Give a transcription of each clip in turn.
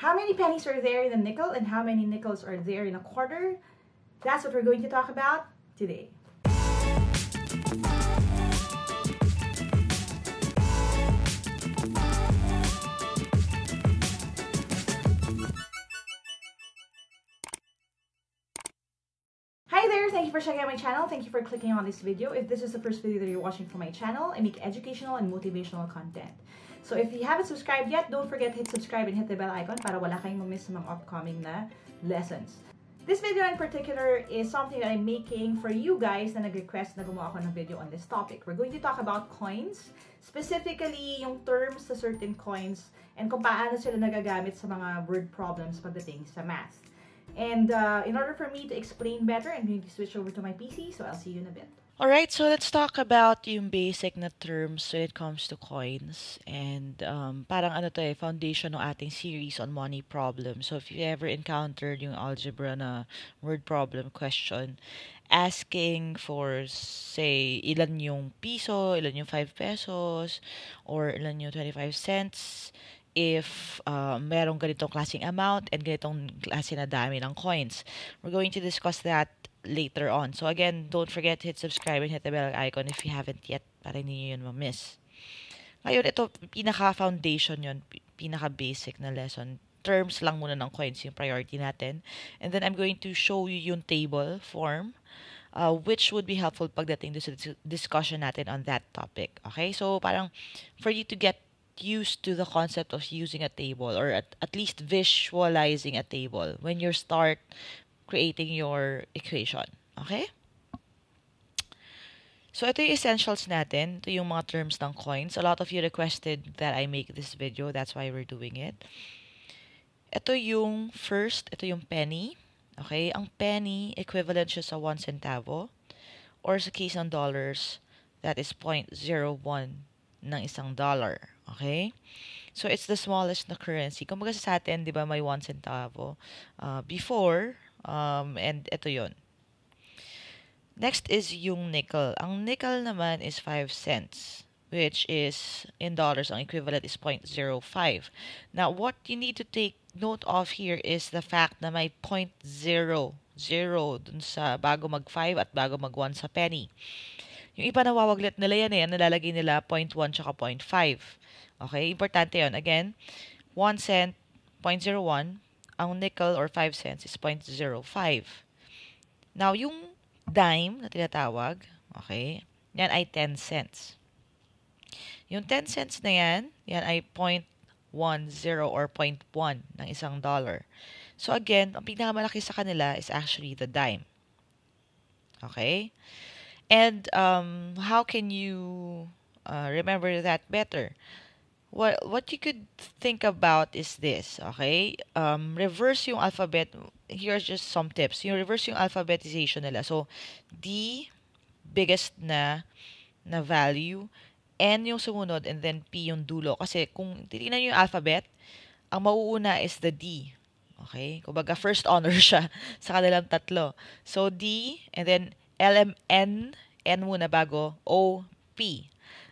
How many pennies are there in a nickel and how many nickels are there in a quarter? That's what we're going to talk about today. Hi there! Thank you for checking out my channel. Thank you for clicking on this video. If this is the first video that you're watching from my channel, I make educational and motivational content. So if you haven't subscribed yet, don't forget to hit subscribe and hit the bell icon para wala kayong ma-miss sa mga upcoming na lessons. This video in particular is something that I'm making for you guys na nag-request na gumawa ako ng video on this topic. We're going to talk about coins, specifically yung terms sa certain coins and kung paano sila nagagamit sa mga word problems pagdating sa math. And in order for me to explain better, I'm going to switch over to my PC, so I'll see you in a bit. Alright, so let's talk about yung basic na terms when it comes to coins. And parang ano to foundation ng ating series on money problems. So if you ever encountered yung algebra na word problem question, asking for, say, ilan yung piso, ilan yung 5 pesos, or ilan yung 25 cents, if merong ganitong klaseng amount and ganitong klase na dami ng coins. We're going to discuss that later on. So again, don't forget to hit subscribe and hit the bell icon if you haven't yet para hindi nyo yun ma-miss. Ngayon, ito, pinaka-foundation yun, pinaka-basic na lesson. Terms lang muna ng coins yung priority natin. And then I'm going to show you yung table form, which would be helpful pagdating sa discussion natin on that topic. Okay? So parang for you to get used to the concept of using a table or at least visualizing a table when you start creating your equation. Okay? So, ito yung essentials natin. Ito yung mga terms ng coins. A lot of you requested that I make this video. That's why we're doing it. Ito yung first. Ito yung penny. Okay? Ang penny, equivalent siya sa 1 centavo. Or sa case ng dollars, that is 0.01 ng isang dollar. Okay? So, it's the smallest na currency. Kumbaga sa atin, di ba, may 1 centavo before. And ito yun. Next is yung nickel. Ang nickel naman is 5 cents, which is, in dollars, ang equivalent is 0.05. Now, what you need to take note of here is the fact na may 0.00 dun sa bago mag-5 at bago mag-1 sa penny. Yung iba nawawaglit nila yan nalalagay nila 0.1 tsaka 0.5. Okay, importante yun. Again, 1 cent, 0.01. Ang nickel or 5 cents is 0.05. Now, yung dime na tinatawag, okay, yan ay 10 cents. Yung 10 cents na yan ay 0.10 or 0.1 ng isang dollar. So, again, ang pinakamalaki sa kanila is actually the dime. Okay? And how can you remember that better? What you could think about is this, okay? Reverse yung alphabet. Here's just some tips. Yung reverse yung alphabetization nila. So, D, biggest na value, N yung sumunod, and then P yung dulo. Kasi kung titignan nyo yung alphabet, ang mauuna is the D. Okay? Kumbaga, first honor siya sa kanilang tatlo. So, D, and then LMN, N muna bago, O, P.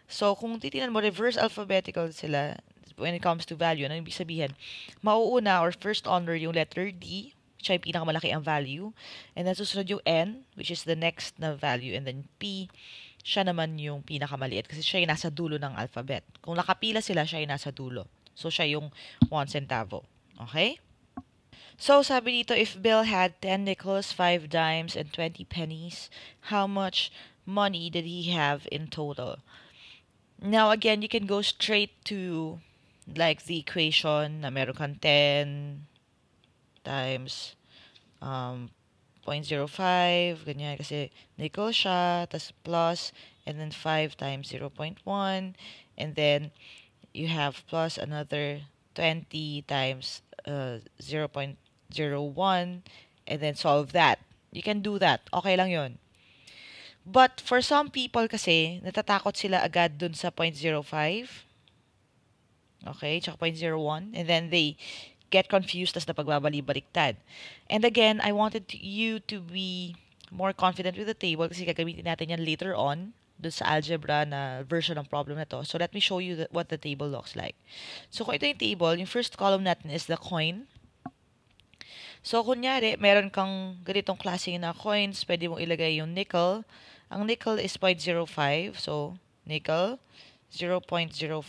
So, kung titingnan mo, reverse alphabetical sila when it comes to value. Ano ibig sabihin? Mauuna or first honor yung letter D, which ay pinakamalaki ang value. And then susunod yung N, which is the next na value. And then P, siya naman yung pinakamaliit kasi siya yung nasa dulo ng alphabet. Kung nakapila sila, siya yung nasa dulo. So, siya yung 1 centavo. Okay? So, sabi dito, if Bill had 10 nickels, 5 dimes, and 20 pennies, how much money did he have in total? Now, again, you can go straight to, like, the equation na meron kang 10 times 0.05, ganyan, kasi nickel siya, tas plus, and then 5 times 0.1, and then you have plus another 20 times 0.01, and then solve that. You can do that. Okay lang yun. But for some people kasi, natatakot sila agad dun sa 0.05. Okay, tsaka 0.01. And then they get confused tas napagbabali-baliktad. And again, I wanted you to be more confident with the table kasi gagamitin natin yan later on dun sa algebra na version ng problem na to. So, let me show you what the table looks like. So, kung ito yung table, yung first column natin is the coin. So, kunyari, meron kang ganitong klase na coins, pwede mong ilagay yung nickel. Ang nickel is 0.05. So, nickel, 0.05.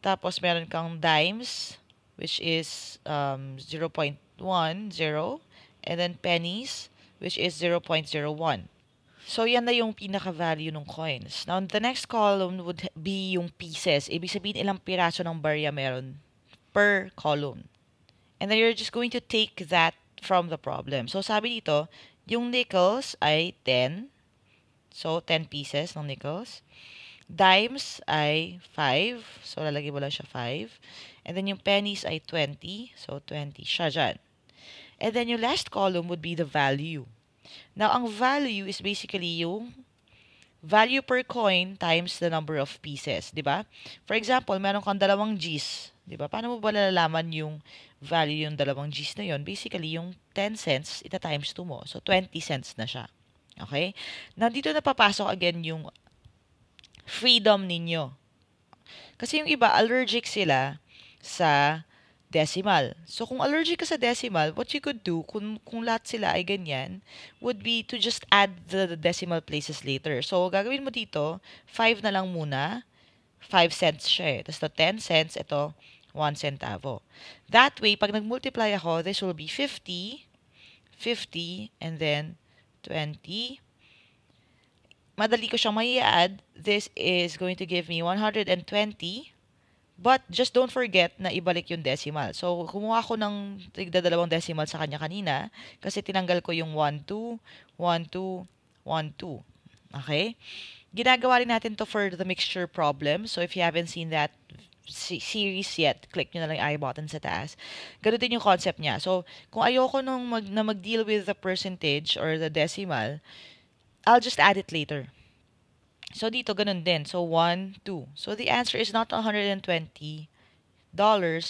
Tapos, meron kang dimes, which is 0.10. And then pennies, which is 0.01. So, yan na yung pinaka-value ng coins. Now, the next column would be yung pieces. Ibig sabihin, ilang piraso ng barya meron per column. And then, you're just going to take that from the problem. So, sabi dito, yung nickels ay 10. So, 10 pieces ng nickels. Dimes ay 5. So, lalagay mo lang siya 5. And then, yung pennies ay 20. So, 20 siya dyan. And then, yung last column would be the value. Now, ang value is basically yung value per coin times the number of pieces, di ba? For example, meron kang 2 Gs, di ba? Paano mo ba nalalaman yung value yung 2 Gs na yun? Basically, yung 10 cents, ita times 2 mo. So, 20 cents na siya. Okay? Now, dito na papasok again yung freedom ninyo. Kasi yung iba, allergic sila sa decimal. So, kung allergic ka sa decimal, what you could do, kung lahat sila ay ganyan, would be to just add the decimal places later. So, gagawin mo dito, 5 na lang muna. 5 cents siya eh. Tapos, 10 cents, ito, 1 centavo. That way, pag nag-multiply ako, this will be 50, 50, and then 20. Madali ko siyang mai-add. This is going to give me 120. But just don't forget na ibalik yung decimal. So, kumuha ko ng tigda-2 decimal sa kanya kanina kasi tinanggal ko yung 1, 2, 1, 2, 1, 2. Okay? Ginagawa rin natin to for the mixture problem. So, if you haven't seen that series yet, click nyo na lang yung I button sa taas. Ganun din yung concept niya. So, kung ayoko na mag-deal with the percentage or the decimal, I'll just add it later. So, dito, ganun din. So, 1, 2. So, the answer is not $120.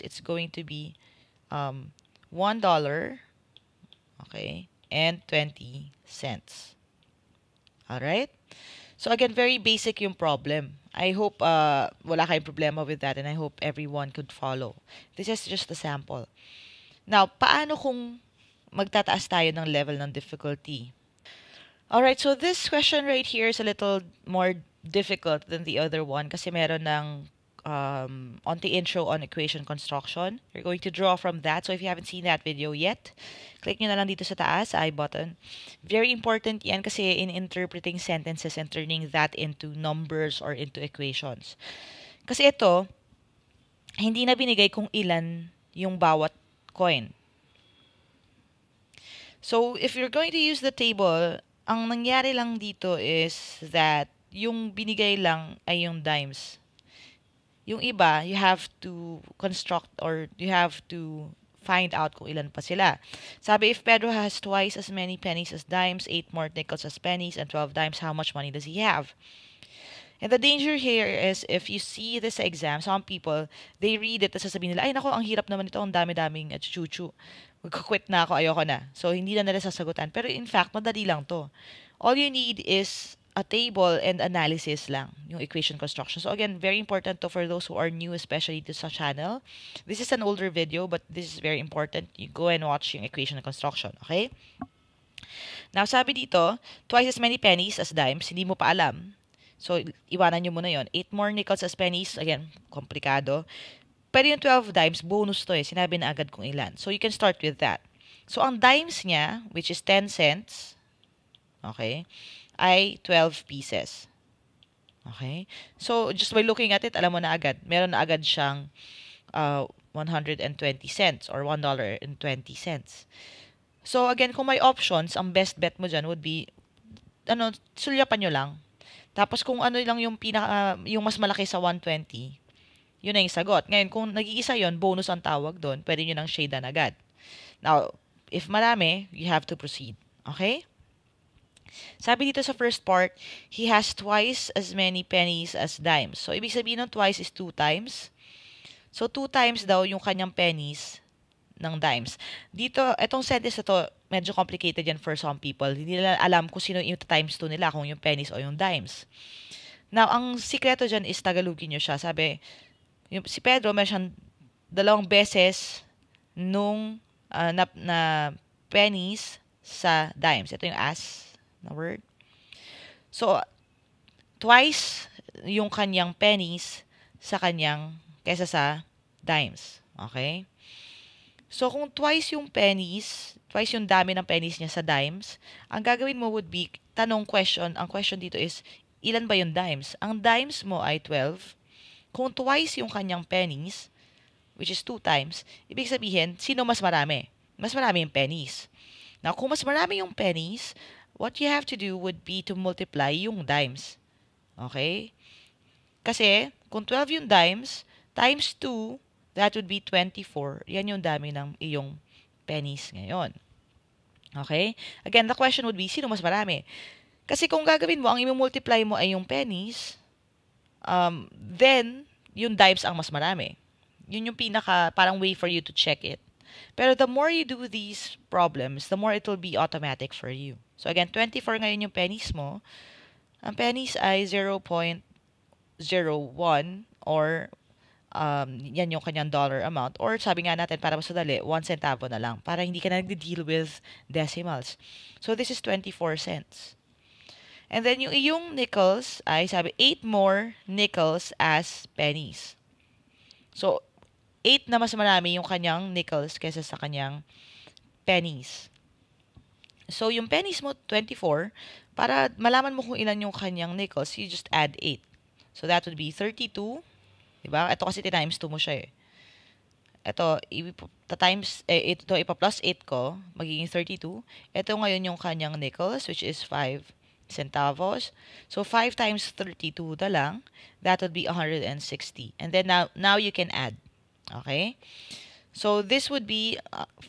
It's going to be $1, okay, and 20 cents. Alright? So, again, very basic yung problem. I hope wala kayong problema with that and I hope everyone could follow. This is just a sample. Now, paano kung magtataas tayo ng level ng difficulty? Alright, so this question right here is a little more difficult than the other one kasi meron ng onti intro on equation construction. You're going to draw from that. So if you haven't seen that video yet, click nyo na lang dito sa taas, I button. Very important yan kasi in interpreting sentences and turning that into numbers or into equations. Kasi ito, hindi na binigay kung ilan yung bawat coin. So if you're going to use the table, ang nangyari lang dito is that yung binigay lang ay yung dimes. Yung iba, you have to construct or you have to find out kung ilan pa sila. Sabi, if Pedro has twice as many pennies as dimes, 8 more nickels as pennies, and 12 dimes, how much money does he have? And the danger here is if you see this exam, some people, they read it, tapos sasabihin nila, ay nako, ang hirap naman ito, ang dami-daming chuchu. Magkukwit na ako, ayoko na. So, hindi na nila sasagutan. Pero in fact, madali lang to. All you need is a table and analysis lang, yung equation construction. So again, very important to for those who are new, especially to sa channel. This is an older video, but this is very important. You go and watch yung equation construction, okay? Now, sabi dito, twice as many pennies as dimes, hindi mo pa alam. So, iwanan nyo muna yon. 8 more nickels as pennies, again, komplikado. Pero yung 12 dimes, bonus to eh. Sinabi na agad kung ilan. So, you can start with that. So, ang dimes niya, which is 10 cents, okay, ay 12 pieces. Okay? So, just by looking at it, alam mo na agad. Meron na agad siyang 120 cents or $1.20. So, again, kung may options, ang best bet mo dyan would be, sulyapan nyo lang. Tapos, kung ano lang yung yung mas malaki sa 120, yun na yung sagot. Ngayon, kung nag-iisa yun, bonus ang tawag doon, pwede nyo nang shadean agad. Now, if marami, you have to proceed. Okay? Sabi dito sa first part, he has twice as many pennies as dimes. So, ibig sabihin ng twice is 2 times. So, 2 times daw yung kanyang pennies ng dimes. Dito, itong sentence na to, medyo complicated yan for some people. Hindi nila alam kung sino yung times 2 nila, kung yung pennies o yung dimes. Now, ang sikreto dyan is tagalogin nyo siya. Sabi, si Pedro, meron siyang 2 beses nung na pennies sa dimes. Ito yung as na word. So, twice yung kanyang pennies kesa sa dimes. Okay? So, kung twice yung dami ng pennies niya sa dimes, ang gagawin mo would be, ang question dito is, ilan ba yung dimes? Ang dimes mo ay 12. Kung twice yung kanyang pennies, which is 2 times, ibig sabihin, sino mas marami? Mas marami yung pennies. Now, kung mas marami yung pennies, what you have to do would be to multiply yung dimes. Okay? Kasi, kung 12 yung dimes, times 2, that would be 24. Yan yung dami ng iyong pennies ngayon. Okay? Again, the question would be, sino mas marami? Kasi kung gagawin mo, ang i-multiply mo ay yung pennies, then, yung dimes ang mas marami. Yun yung parang way for you to check it. Pero the more you do these problems, the more it will be automatic for you. So again, 24 ngayon yung pennies mo. Ang pennies ay 0.01 or yan yung kanyang dollar amount. Or sabi nga natin, para mas madali, 1 centavo na lang. Para hindi ka na nag-deal with decimals. So this is 24 cents. And then yung iyong nickels ay sabi 8 more nickels as pennies. So 8 na mas marami yung kanyang nickels kaysa sa kanyang pennies. So yung pennies mo 24, para malaman mo kung ilan yung kanyang nickels, you just add 8. So that would be 32. Diba? Ito kasi times 2 mo siya eh. Ito, ito ipa-plus 8 ko, magiging 32. Ito ngayon yung kanyang nickels, which is 5 centavos. So 5 times 32 na lang, that would be 160. And then now you can add. Okay? So this would be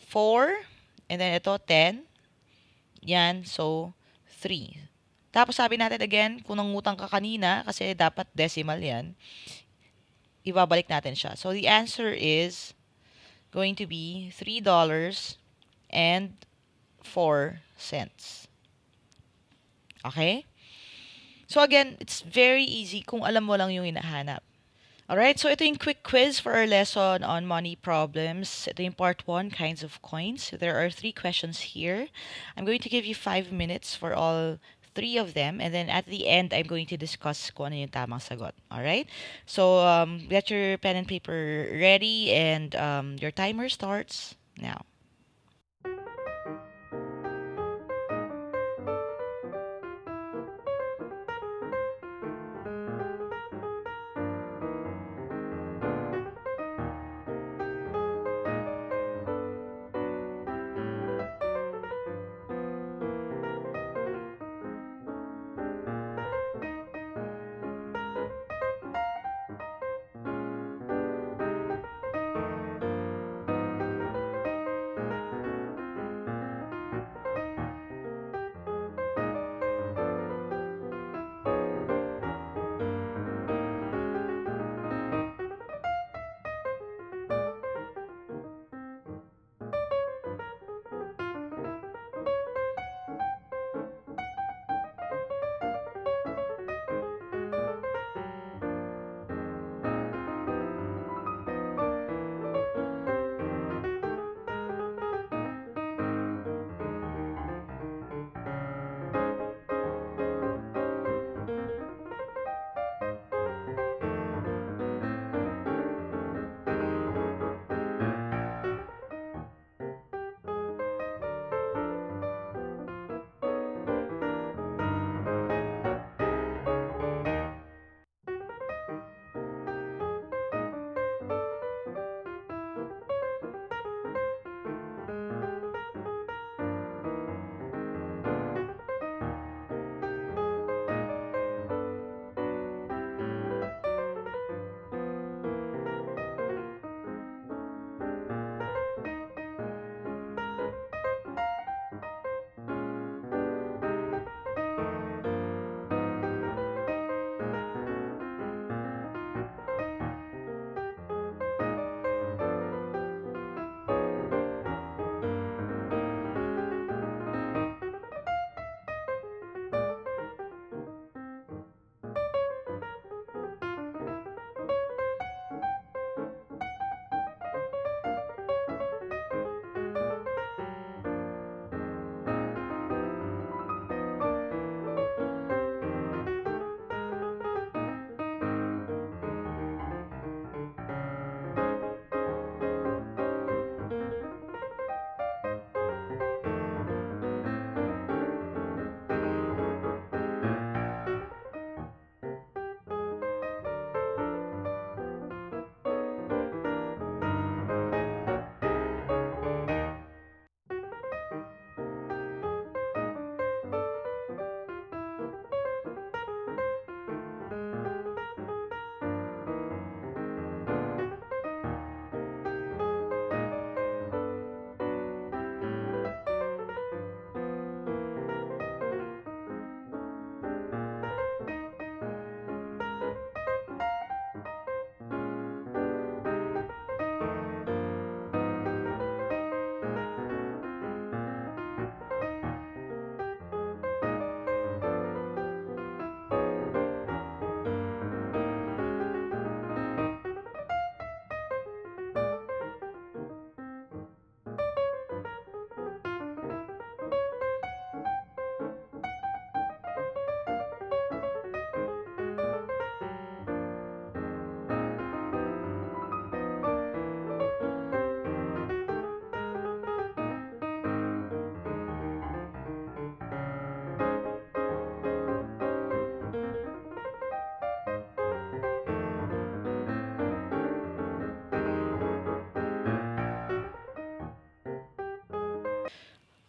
4, and then ito 10. Yan, so 3. Tapos sabi natin again, kung nangutang ka kanina, kasi dapat decimal yan, ibabalik natin siya. So the answer is going to be $3.04. Okay? So again, it's very easy kung alam mo lang yung hinahanap. Alright, so ito yung quick quiz for our lesson on money problems. Ito yung part 1, kinds of coins. There are 3 questions here. I'm going to give you 5 minutes for all 3 of them, and then at the end, I'm going to discuss kung ano yung tamang sagot. Alright? So, get your pen and paper ready, and your timer starts now.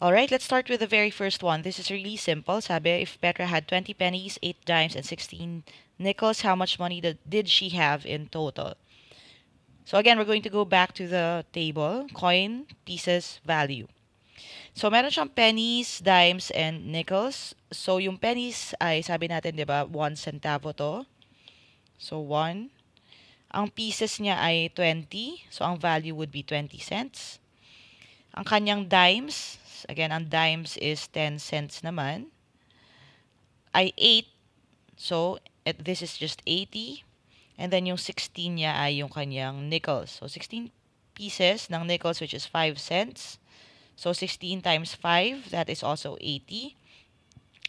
Alright, let's start with the very first one. This is really simple. Sabi, if Petra had 20 pennies, 8 dimes, and 16 nickels, how much money did she have in total? So again, we're going to go back to the table. Coin, pieces, value. So meron siyang pennies, dimes, and nickels. So yung pennies ay sabi natin, di ba, 1 centavo to. So 1. Ang pieces niya ay 20. So ang value would be 20 cents. Ang kanyang dimes, again, ang dimes is 10 cents naman, ay 8. So this is just 80. And then yung 16 niya ay yung kanyang nickels. So 16 pieces ng nickels, which is 5 cents. So 16 times 5, that is also 80.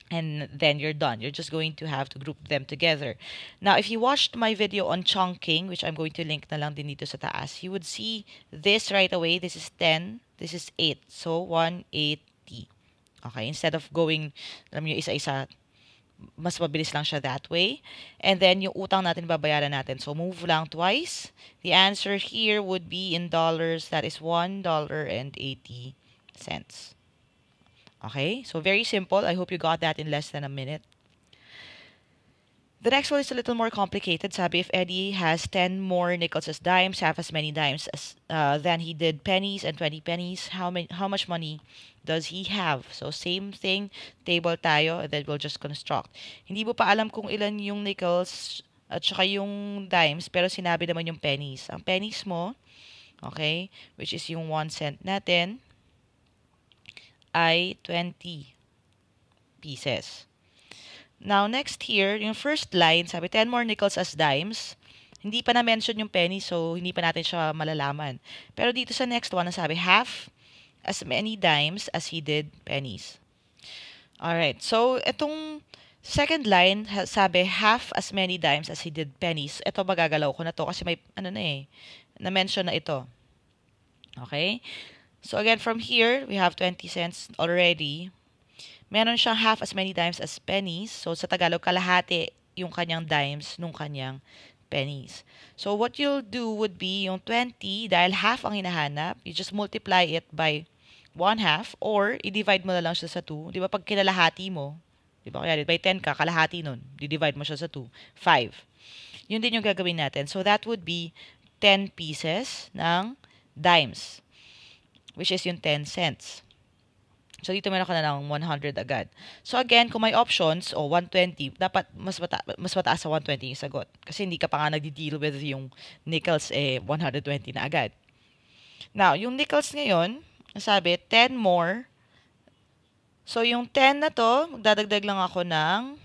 And then you're done. You're just going to have to group them together. Now, if you watched my video on chunking, which I'm going to link na lang din dito sa taas, you would see this right away. This is 10. This is 8. So 180. Okay, instead of going, alam nyo, isa-isa, mas mabilis lang siya that way. And then, yung utang natin, babayaran natin. So, move lang twice. The answer here would be in dollars. That is $1.80. Okay? So, very simple. I hope you got that in less than a minute. The next one is a little more complicated. Sabi, if Eddie has 10 more nickels as dimes, half as many dimes as than he did pennies and 20 pennies, how much money does he have? So, same thing, table tayo, and then we'll just construct. Hindi mo pa alam kung ilan yung nickels at saka yung dimes, pero sinabi naman yung pennies. Ang pennies mo, okay, which is yung 1 cent natin, ay 20 pieces. Now, next here, yung first line, sabi, 10 more nickels as dimes. Hindi pa na-mention yung penny, so hindi pa natin siya malalaman. Pero dito sa next one, sabi, half as many dimes as he did pennies. Alright, so itong second line, sabi, half as many dimes as he did pennies. Ito, magagalaw ko na to kasi may, na-mention na ito. Okay? So again, from here, we have 20 cents already. Meron siyang half as many dimes as pennies. So, sa Tagalog, kalahati yung kanyang dimes nung kanyang pennies. So, what you'll do would be yung 20, dahil half ang hinahanap, you just multiply it by 1/2 or i-divide mo na lang siya sa 2. Di ba, pag kinalahati mo, di ba, kaya by 10 ka, kalahati nun, di-divide mo siya sa 2. 5. Yun din yung gagawin natin. So, that would be 10 pieces ng dimes, which is yung 10 cents. So, dito meron ka na ng 100 agad. So, again, kung may options, 120, dapat mas mataas sa 120 yung sagot. Kasi hindi ka pa nga nagdi-deal with yung nickels, 120 na agad. Now, yung nickels ngayon, sabi, 10 more. So, yung 10 na to, magdadagdag lang ako ng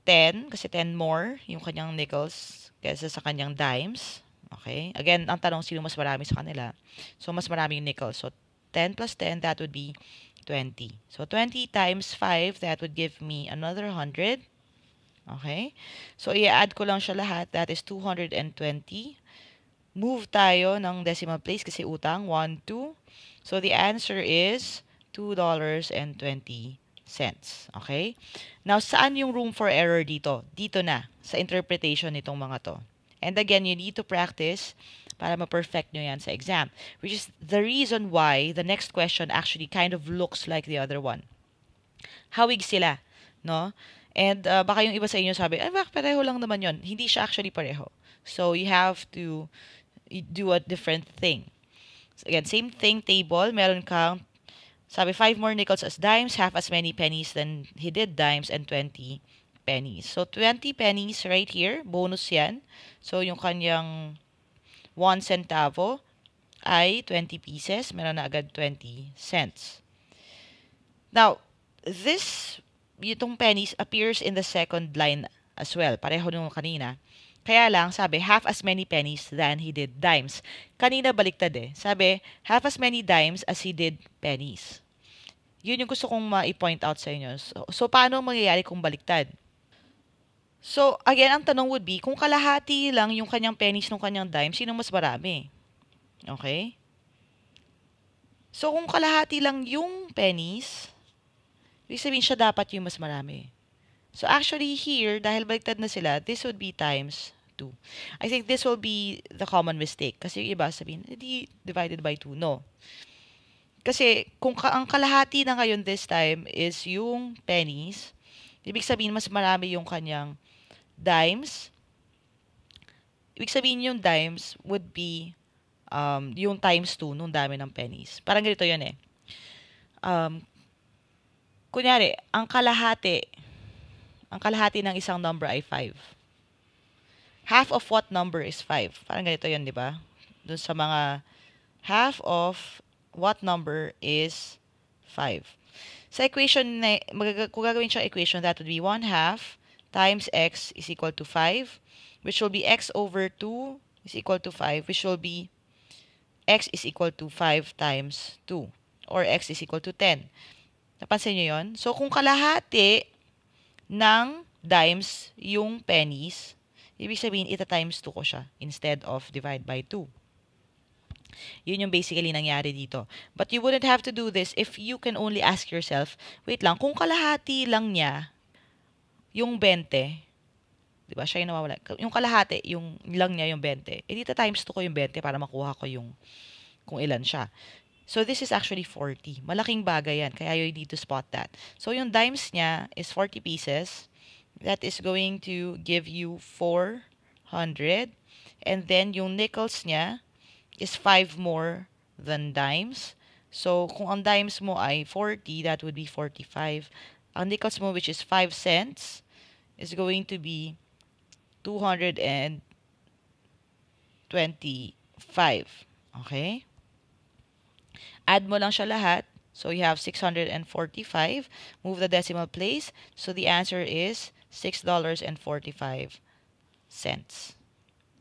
10, kasi 10 more yung kanyang nickels kaysa sa kanyang dimes. Okay? Again, ang tanong, sino mas marami sa kanila? So, mas marami yung nickels. So, 10 plus 10, that would be 20. So, 20 times 5, that would give me another 100. Okay? So, i-add ko lang siya lahat. That is 220. Move tayo ng decimal place kasi utang. 1, 2. So, the answer is $2.20. Okay? Now, saan yung room for error dito? Dito na, sa interpretation nitong mga to. And again, you need to practice para ma-perfect nyo yan sa exam. Which is the reason why the next question actually kind of looks like the other one. Hawig sila, no? And baka yung iba sa inyo sabi, ay, baka pareho lang naman yon. Hindi siya actually pareho. So, you have to do a different thing. So, again, same thing, table. Meron kang, sabi, 5 more nickels as dimes, half as many pennies than he did dimes, and 20 pennies. So, 20 pennies right here. Bonus yan. So, yung kanyang 1 centavo ay 20 pieces. Meron na agad 20 cents. Now, itong pennies appears in the second line as well. Pareho nung kanina. Kaya lang, sabi, half as many pennies than he did dimes. Kanina baliktad eh. Sabi, half as many dimes as he did pennies. Yun yung gusto kong ma-point out sa inyo. So paano mangyayari kung baliktad? So, again, ang tanong would be, kung kalahati lang yung kanyang pennies ng kanyang dimes, sino mas marami? Okay? So, kung kalahati lang yung pennies, ibig sabihin siya dapat yung mas marami. So, actually here, dahil baliktad na sila, this would be times 2. I think this will be the common mistake. Kasi yung iba sabihin, di divided by 2. No. Kasi kung ang kalahati na ngayon this time is yung pennies, ibig sabihin mas marami yung kanyang dimes. Ibig sabihin yung dimes would be yung times 2 nung dami ng pennies. Parang ganito yun eh. Kunyari, ang kalahati ng isang number ay 5. Half of what number is 5? Parang ganito yun, di ba? Doon sa mga half of what number is 5. Sa equation, kung gagawin siyang equation, that would be 1/2 times x is equal to 5, which will be x over 2 is equal to 5, which will be x is equal to 5 times 2, or x is equal to 10. Napansin nyo yun? So, kung kalahati ng dimes yung pennies, ibig sabihin, ita times 2 ko siya instead of divide by 2. Yun yung basically nangyari dito. But you wouldn't have to do this if you can only ask yourself, wait lang, kung kalahati lang niya, yung 20, di ba, siya yung nawawala. Yung kalahati, yung lang niya yung 20, dito times 2 ko yung 20 para makuha ko yung kung ilan siya. So, this is actually 40. Malaking bagay yan, kaya you need to spot that. So, yung dimes niya is 40 pieces. That is going to give you 400. And then, yung nickels niya is 5 more than dimes. So, kung ang dimes mo ay 40, that would be 45. Ang nickels mo, which is 5 cents, is going to be 225. Okay? Add mo lang siya lahat. So, you have 645. Move the decimal place. So, the answer is $6.45.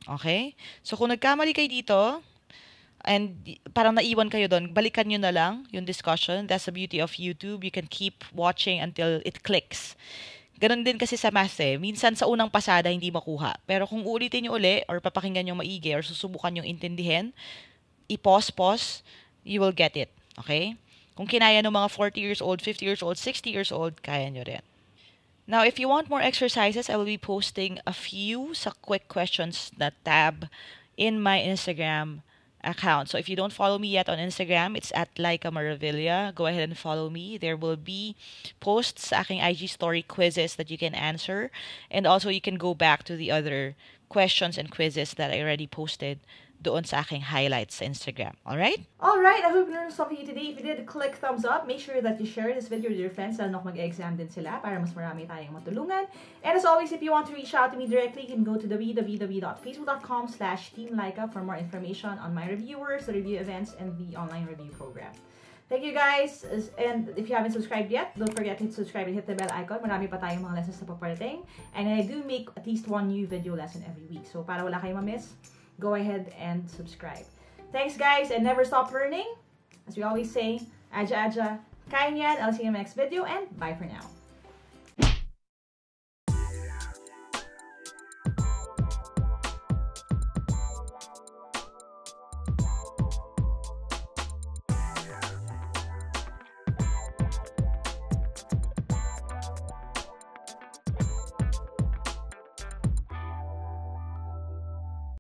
Okay? So, kung nagkamali kayo dito, and parang naiwan kayo doon, balikan nyo na lang yung discussion. That's the beauty of YouTube. You can keep watching until it clicks. Ganon din kasi sa math eh. Minsan sa unang pasada hindi makuha. Pero kung ulitin nyo uli, or papakinggan nyo maigi, or susubukan nyo intindihin, i-pause, you will get it. Okay? Kung kinaya ng mga 40 years old, 50 years old, 60 years old, kaya nyo rin. Now, if you want more exercises, I will be posting a few sa quick questions na tab in my Instagram account. So if you don't follow me yet on Instagram, it's at Lyqa Maravilla. Go ahead and follow me. There will be posts sa aking IG story quizzes that you can answer. And also you can go back to the other questions and quizzes that I already posted doon sa aking highlights sa Instagram. Alright? Alright, I hope you learned something today. If you did, click thumbs up. Make sure that you share this video with your friends lalo na mag-exam din sila para mas marami tayong matulungan. And as always, if you want to reach out to me directly, you can go to www.facebook.com/teamlyqa for more information on my reviewers, the review events, and the online review program. Thank you guys, and if you haven't subscribed yet, don't forget to hit subscribe and hit the bell icon. Marami pa tayong mga lessons na paparating. And I do make at least one new video lesson every week. So para wala kayong ma-miss, go ahead and subscribe. Thanks guys, and never stop learning. As we always say, aja aja, kaya yan. I'll see you in the next video, and bye for now.